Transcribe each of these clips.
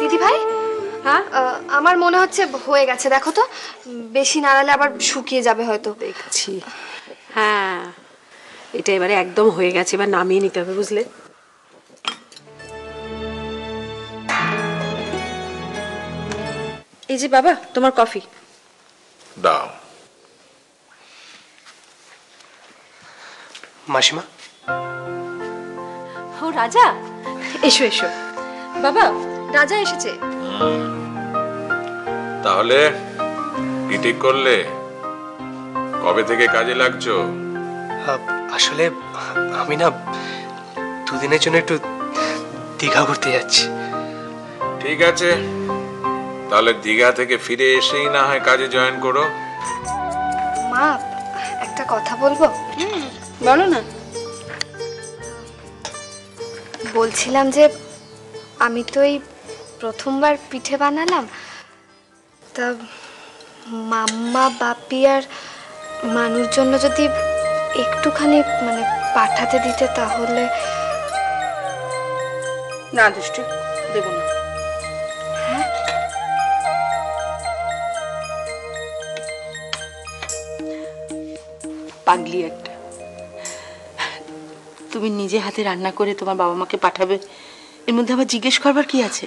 দিদি ভাই, হ্যাঁ আমার মনে হচ্ছে হয়ে গেছে, দেখো তো বেশি নাড়ালে আবার শুকিয়ে যাবে হয়তো। দেখছি। হ্যাঁ, এটা এবারে একদম হয়ে গেছে, এবার নামিয়ে নিতে হবে, বুঝলে? এই যে বাবা, তোমার কফি দাও। মাসিমা, ও রাজা, এসো এসো। বাবা, রাজা এসেছে। তাহলে কি ঠিক করলে? কবে থেকে কাজে লাগছো? আসলে আমি না দুদিনের জন্য একটু দীঘা ঘুরতে যাচ্ছি। ঠিক আছে, তাহলে দীঘা থেকে ফিরে এসেই না হয় কাজে জয়েন করো। মা, একটা কথা বলবো? বলো না। বলছিলাম যে আমি তো এই প্রথমবার পিঠে বানালাম, তা মাম্মা বাপি আর মানুর জন্য যদি একটুখানি মানে পাঠাতে দিতে তাহলে। না দুষ্টু, দেব না। পাগলি একটা। তুমি নিজে হাতে রান্না করে তোমার বাবা মাকে পাঠাবে, এর মধ্যে আবার জিজ্ঞেস করবার কি আছে?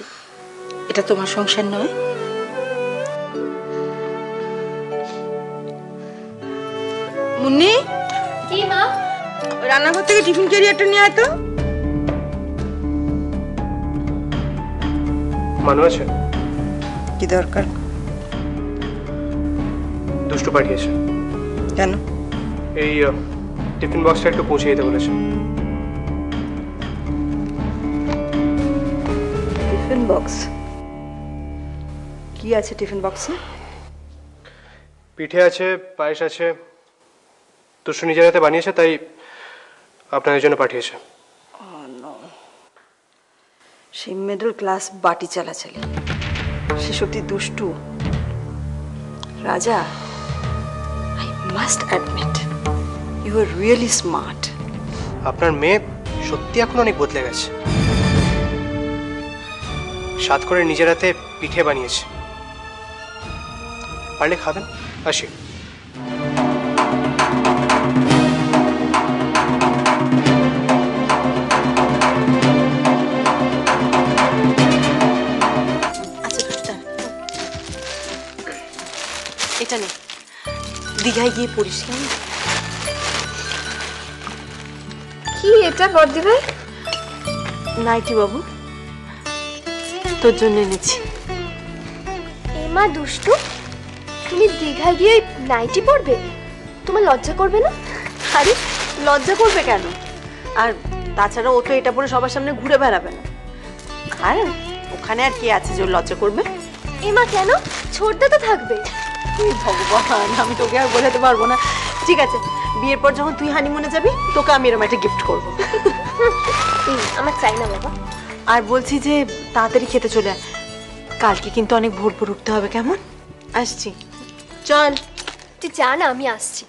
এটা তোমার সংসার নয়। মুন্নি, কি মা? রান্নাঘর থেকে টিফিন ক্যারিয়ারটা নিয়ে আয় তো। মানু আছে? কি দরকার? দুষ্টু পাঠিয়েছে। কেন? এই টিফিন বক্সটা একটু পৌঁছে দিতে বলেছে। Tiffin box? কি আছে টিফিন বক্সে? পিঠে আছে, পায়েস আছে। দুষ্টু নিজের হাতে বানিয়েছে, তাই আপনাদের জন্য পাঠিয়েছে। সেই মিডল ক্লাস বাটি চালাচালি, সে সত্যি দুষ্টু। Raja, I must admit you are really smart. আপনার মেয়ে সত্যি এখন অনেক বদলে গেছে। সাত করে নিজের হাতে পিঠে বানিয়েছে। পারলে খাবেন? আসি। এটা নে, দীঘায় গিয়ে পড়িস কেমন? কি এটা বড়দি ভাই? নাইটি বাবু, তোর জন্য এনেছি। এমা দুষ্টু, তুমি দীঘা গিয়ে নাইটি পরবে? তোমার লজ্জা করবে না? আরে লজ্জা করবে কেন? আর তাছাড়া ও তো এটা পরে সবার সামনে ঘুরে বেড়াবে না। আর ওখানে আর কে আছে যে ওর লজ্জা করবে? এমা কেন? ছোটদা তো থাকবে। ভগবান, আমি তোকে আর বোঝাতে পারবো না। ঠিক আছে, বিয়ের পর যখন তুই হানিমুনে যাবি, তোকে আমি এরকম একটা গিফট করবো। আমার চাই না বাবা। আর বলছি যে তাড়াতাড়ি খেতে চলে আয়, কালকে কিন্তু অনেক ভোর ভোর উঠতে হবে, কেমন? আসছি, চল। তুই যা না, আমি আসছি।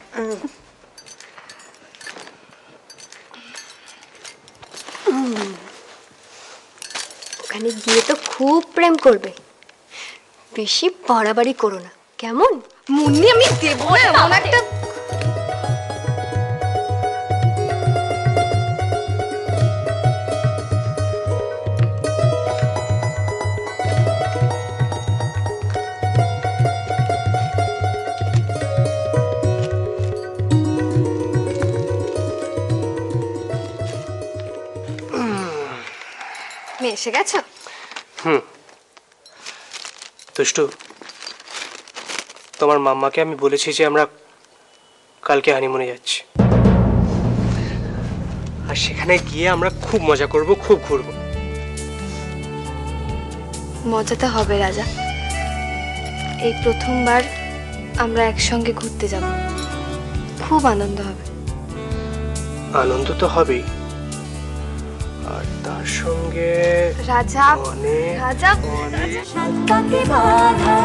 ওখানে গিয়ে তো খুব প্রেম করবে, বেশি বাড়াবাড়ি করো না, কেমন? মুন্নি, আমি দেবো না এমন একটা। এসে গেছো? দুষ্টু, তোমার মাম্মাকে আমি বলেছি যে আমরা কালকে হানিমুনে যাচ্ছি, আর সেখানে গিয়ে আমরা খুব মজা করব, খুব ঘুরবো। মজা তো হবে রাজা, এই প্রথমবার আমরা একসঙ্গে ঘুরতে যাব, খুব আনন্দ হবে। আনন্দ তো হবেই, আর তার সঙ্গে রাজা রাজা শান্তাকে বাধা